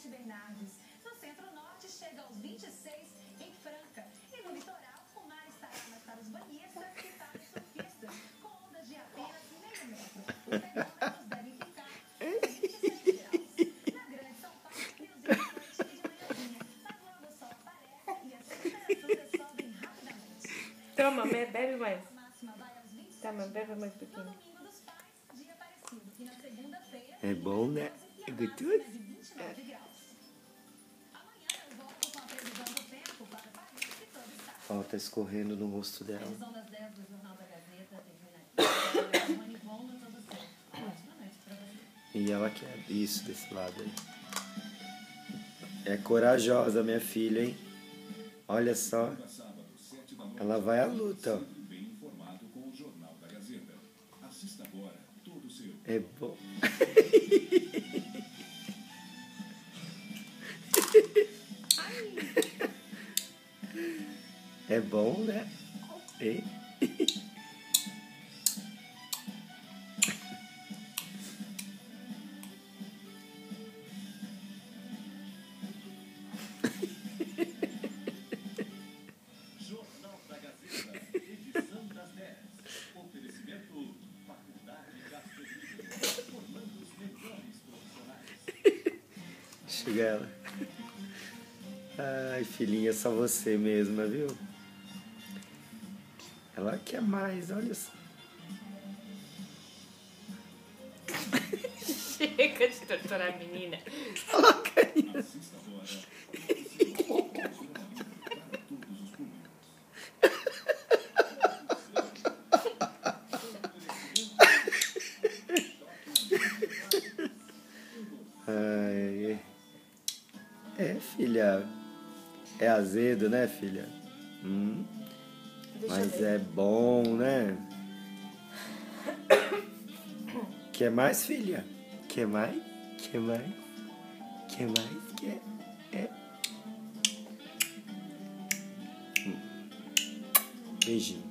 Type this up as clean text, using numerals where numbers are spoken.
Presidente Bernardes. No centro-norte chega aos 26 em Franca. E no litoral, o mar estará mais para os banhistas e para os surfistas, com ondas de apenas meio metro. Os termômetros devem ficar em 27 graus. Na Grande São Paulo, friozinho de noite e de manhãzinha. Mas logo o sol aparece e as temperaturas sobem rapidamente. Toma, bebe mais. A máxima vai aos 27 Tá, mas bebe mais um no pouquinho. domingo dos pais, dia parecido. E na segunda-feira, É bom, né? É gostoso? de 29 graus. Amanhã eu volto com a previsão do tempo para Paris e todo o estado. Ó, tá escorrendo no rosto dela. Previsão das 10 do Jornal da Gazeta termina aqui. Mani Von no todo céu. Ótima noite pra você. E ela quer isso desse lado aí. É corajosa, minha filha, hein? Olha só. Ela vai à luta, ó. É bom. É bom, né? Ei. Jornal da Gazeta, edição das 10. Oferecimento, Faculdade Castro Filho, formando os melhores profissionais. Chega ela. Ai, filhinha, só você mesma, viu? Ela quer mais, olha só. Chega de torturar a menina. Coloca isso. Assista agora. Todos os públicos. Ai. É, filha. É azedo, né, filha? Deixa eu Mas ver. é bom, né? Quer mais, filha? Quer mais? Quer mais? Quer mais? Quer? É. Beijinho.